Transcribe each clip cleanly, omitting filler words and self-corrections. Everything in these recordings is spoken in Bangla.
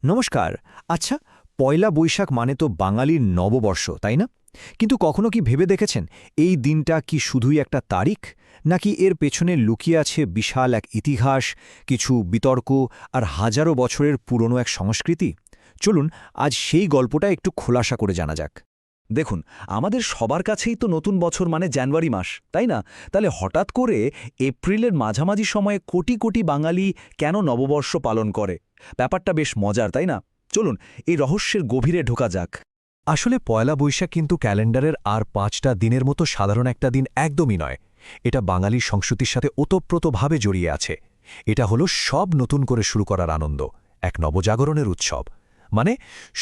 নমস্কার। আচ্ছা, পয়লা বৈশাখ মানে তো বাঙালির নববর্ষ, তাই না? কিন্তু কখনো কি ভেবে দেখেছেন এই দিনটা কি শুধুই একটা তারিখ, নাকি এর পেছনে লুকিয়ে আছে বিশাল এক ইতিহাস, কিছু বিতর্ক আর হাজারো বছরের পুরনো এক সংস্কৃতি? চলুন আজ সেই গল্পটা একটু খোলাসা করে জানা যাক। দেখুন, আমাদের সবার কাছেই তো নতুন বছর মানে জানুয়ারি মাস, তাই না? তাহলে হঠাৎ করে এপ্রিলের মাঝামাঝি সময়ে কোটি কোটি বাঙালি কেন নববর্ষ পালন করে? ব্যাপারটা বেশ মজার, তাই না? চলুন এই রহস্যের গভীরে ঢোকা যাক। আসলে পয়লা বৈশাখ কিন্তু ক্যালেন্ডারের আর ৫টা দিনের মতো সাধারণ একটা দিন একদমই নয়। এটা বাঙালির সংস্কৃতির সাথে ওতপ্রোতভাবে জড়িয়ে আছে। এটা হলো সব নতুন করে শুরু করার আনন্দ, এক নবজাগরণের উৎসব। মানে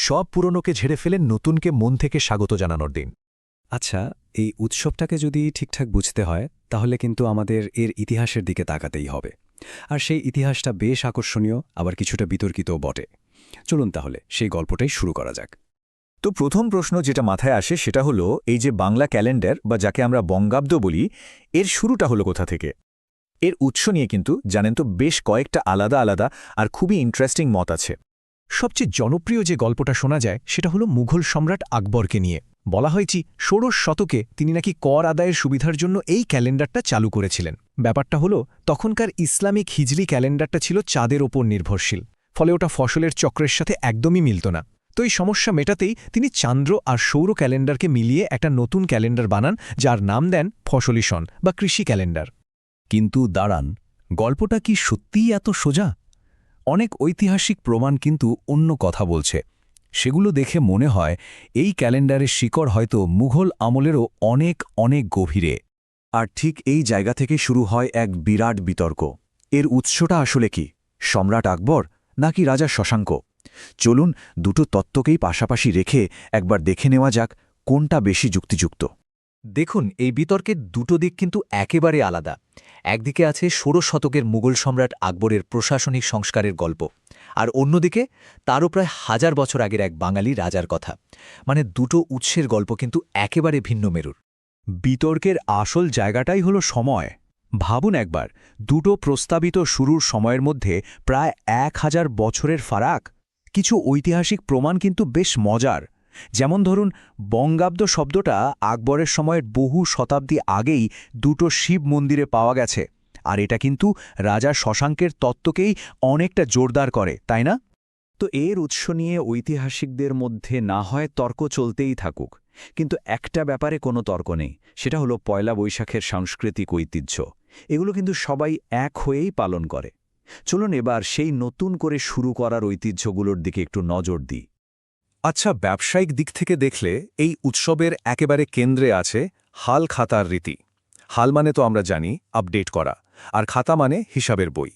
সব পুরনোকে ঝেড়ে ফেলে নতুনকে মন থেকে স্বাগত জানানোর দিন। আচ্ছা, এই উৎসবটাকে যদি ঠিকঠাক বুঝতে হয় তাহলে কিন্তু আমাদের এর ইতিহাসের দিকে তাকাতেই হবে। আর সেই ইতিহাসটা বেশ আকর্ষণীয়, আবার কিছুটা বিতর্কিতও বটে। চলুন তাহলে সেই গল্পটাই শুরু করা যাক। তো প্রথম প্রশ্ন যেটা মাথায় আসে সেটা হলো, এই যে বাংলা ক্যালেন্ডার বা যাকে আমরা বঙ্গাব্দ বলি, এর শুরুটা হলো কোথা থেকে? এর উৎস নিয়ে কিন্তু জানেন তো বেশ কয়েকটা আলাদা আলাদা আর খুবই ইন্টারেস্টিং মত আছে। সবচেয়ে জনপ্রিয় যে গল্পটা শোনা যায় সেটা হলো মুঘল সম্রাট আকবরকে নিয়ে। বলা হয়েছে ষোড়শ শতকে তিনি নাকি কর আদায়ের সুবিধার জন্য এই ক্যালেন্ডারটা চালু করেছিলেন। ব্যাপারটা হলো তখনকার ইসলামিক হিজরি ক্যালেন্ডারটা ছিল চাঁদের ওপর নির্ভরশীল, ফলে ওটা ফসলের চক্রের সাথে একদমই মিলত না। তো এই সমস্যা মেটাতেই তিনি চান্দ্র আর সৌর ক্যালেন্ডারকে মিলিয়ে একটা নতুন ক্যালেন্ডার বানান, যার নাম দেন ফসলি সন বা কৃষি ক্যালেন্ডার। কিন্তু দাঁড়ান, গল্পটা কি সত্যিই এত সোজা? অনেক ঐতিহাসিক প্রমাণ কিন্তু অন্য কথা বলছে। সেগুলো দেখে মনে হয় এই ক্যালেন্ডারের শিকড় হয়তো মুঘল আমলেরও অনেক অনেক গভীরে। আর ঠিক এই জায়গা থেকে শুরু হয় এক বিরাট বিতর্ক। এর উৎসটা আসলে কি, সম্রাট আকবর নাকি রাজা শশাঙ্ক? চলুন দুটো তত্ত্বকেই পাশাপাশি রেখে একবার দেখে নেওয়া যাক কোনটা বেশি যুক্তিযুক্ত। দেখুন, এই বিতর্কের দুটো দিক কিন্তু একেবারে আলাদা। একদিকে আছে ষোড়শ শতকের মুঘল সম্রাট আকবরের প্রশাসনিক সংস্কারের গল্প, আর অন্যদিকে তারও প্রায় 1000 বছর আগের এক বাঙালি রাজার কথা। মানে দুটো উৎসের গল্প কিন্তু একেবারে ভিন্ন মেরুর। বিতর্কের আসল জায়গাটাই হলো সময়। ভাবুন একবার, দুটো প্রস্তাবিত শুরুর সময়ের মধ্যে প্রায় 1000 বছরের ফারাক। কিছু ঐতিহাসিক প্রমাণ কিন্তু বেশ মজার। যেমন ধরুন, বঙ্গাব্দ শব্দটা আকবরের সময়ের বহু শতাব্দী আগেই দুটো শিব মন্দিরে পাওয়া গেছে। আর এটা কিন্তু রাজা শশাঙ্কের তত্ত্বকেই অনেকটা জোরদার করে, তাই না? তো এর উৎস নিয়ে ঐতিহাসিকদের মধ্যে না হয় তর্ক চলতেই থাকুক, কিন্তু একটা ব্যাপারে কোনো তর্ক নেই, সেটা হলো পয়লা বৈশাখের সাংস্কৃতিক ঐতিহ্য। এগুলো কিন্তু সবাই এক হয়েই পালন করে। চলুন এবার সেই নতুন করে শুরু করার ঐতিহ্যগুলোর দিকে একটু নজর দিই। আচ্ছা, ব্যবসায়িক দিক থেকে দেখলে এই উৎসবের একেবারে কেন্দ্রে আছে হাল খাতার রীতি। হাল মানে তো আমরা জানি আপডেট করা, আর খাতা মানে হিসাবের বই।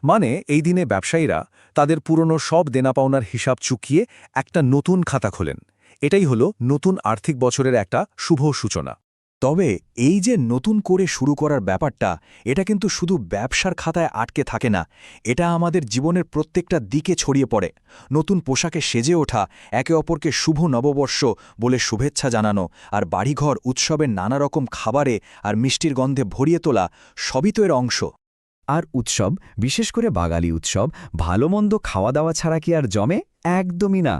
মানে এই দিনে ব্যবসায়ীরা তাদের পুরনো সব দেনাপাওনার হিসাব চুকিয়ে একটা নতুন খাতা খোলেন। এটাই হলো নতুন আর্থিক বছরের একটা শুভ সূচনা। তবে এই যে নতুন করে শুরু করার ব্যাপারটা, এটা কিন্তু শুধু ব্যবসার খাতায় আটকে থাকে না, এটা আমাদের জীবনের প্রত্যেকটা দিকে ছড়িয়ে পড়ে। নতুন পোশাকে সেজে ওঠা, একে অপরকে শুভ নববর্ষ বলে শুভেচ্ছা জানানো, আর বাড়িঘর উৎসবের নানা রকম খাবারে আর মিষ্টির গন্ধে ভরিয়ে তোলা, সবই তো এর অংশ। আর উৎসব, বিশেষ করে বাঙালি উৎসব, ভালো মন্দ খাওয়া দাওয়া ছাড়া কি আর জমে? একদমই না।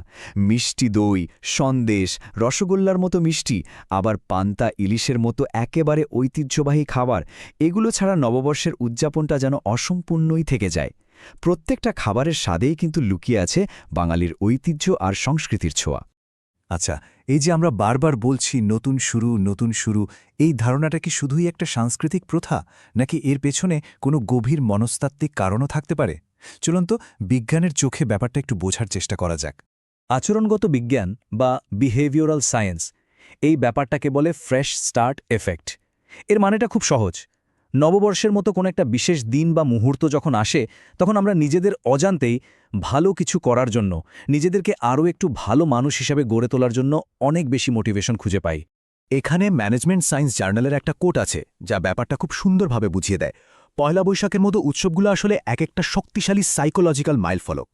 মিষ্টি দই, সন্দেশ, রসগোল্লার মতো মিষ্টি, আবার পান্তা ইলিশের মতো একেবারে ঐতিহ্যবাহী খাবার, এগুলো ছাড়া নববর্ষের উদযাপনটা যেন অসম্পূর্ণই থেকে যায়। প্রত্যেকটা খাবারের স্বাদেই কিন্তু লুকিয়ে আছে বাঙালির ঐতিহ্য আর সংস্কৃতির ছোঁয়া। আচ্ছা, এই যে আমরা বারবার বলছি নতুন শুরু নতুন শুরু, এই ধারণাটা কি শুধুই একটা সাংস্কৃতিক প্রথা, নাকি এর পেছনে কোনো গভীর মনস্তাত্ত্বিক কারণও থাকতে পারে? চলুন তো বিজ্ঞানের চোখে ব্যাপারটা একটু বোঝার চেষ্টা করা যাক। আচরণগত বিজ্ঞান বা বিহেভিওরাল সায়েন্স এই ব্যাপারটাকে বলে ফ্রেশ স্টার্ট এফেক্ট। এর মানেটা খুব সহজ। নববর্ষের মতো কোনো একটা বিশেষ দিন বা মুহূর্ত যখন আসে, তখন আমরা নিজেদের অজান্তেই ভালো কিছু করার জন্য, নিজেদেরকে আরও একটু ভালো মানুষ হিসাবে গড়ে তোলার জন্য অনেক বেশি মোটিভেশন খুঁজে পাই। এখানে ম্যানেজমেন্ট সায়েন্স জার্নালের একটা কোট আছে যা ব্যাপারটা খুব সুন্দরভাবে বুঝিয়ে দেয়। পয়লা বৈশাখের মতো উৎসবগুলো আসলে এক একটা শক্তিশালী সাইকোলজিক্যাল মাইলফলক।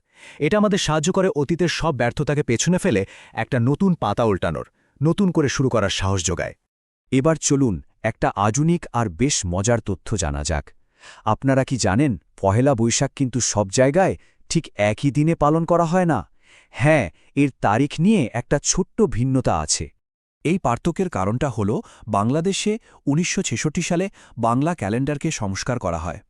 এটা আমাদের সাহায্য করে অতীতের সব ব্যর্থতাকে পেছনে ফেলে একটা নতুন পাতা উল্টানোর, নতুন করে শুরু করার সাহস যোগায়। এবার চলুন একটা আধুনিক আর বেশ মজার তথ্য জানা যাক। আপনারা কি জানেন, পহেলা বৈশাখ কিন্তু সব জায়গায় ঠিক একই দিনে পালন করা হয় না। হ্যাঁ, এর তারিখ নিয়ে একটা ছোট্ট ভিন্নতা আছে। এই পার্থক্যের কারণটা হল বাংলাদেশে ১৯৬৬ সালে বাংলা ক্যালেন্ডারকে সংস্কার করা হয়।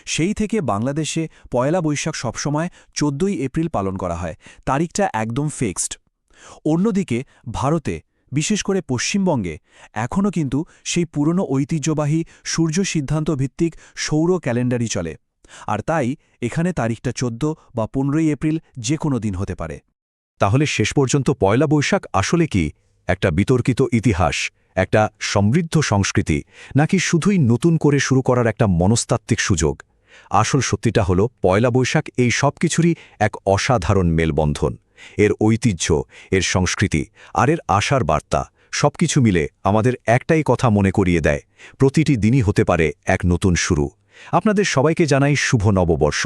সেই থেকে বাংলাদেশে পয়লা বৈশাখ সবসময় ১৪ই এপ্রিল পালন করা হয়, তারিখটা একদম ফিক্সড। অন্যদিকে ভারতে, বিশেষ করে পশ্চিমবঙ্গে, এখনও কিন্তু সেই পুরনো ঐতিহ্যবাহী সূর্য সিদ্ধান্ত ভিত্তিক সৌর ক্যালেন্ডারই চলে, আর তাই এখানে তারিখটা ১৪ বা ১৫ই এপ্রিল যে কোনো দিন হতে পারে। তাহলে শেষ পর্যন্ত পয়লা বৈশাখ আসলে কি একটা বিতর্কিত ইতিহাস, একটা সমৃদ্ধ সংস্কৃতি, নাকি শুধুই নতুন করে শুরু করার একটা মনস্তাত্ত্বিক সুযোগ? আসল সত্যিটা হলো পয়লা বৈশাখ এই সব কিছুরই এক অসাধারণ মেলবন্ধন। এর ঐতিহ্য, এর সংস্কৃতি আর এর আশার বার্তা সবকিছু মিলে আমাদের একটাই কথা মনে করিয়ে দেয়, প্রতিটি দিনই হতে পারে এক নতুন শুরু। আপনাদের সবাইকে জানাই শুভ নববর্ষ।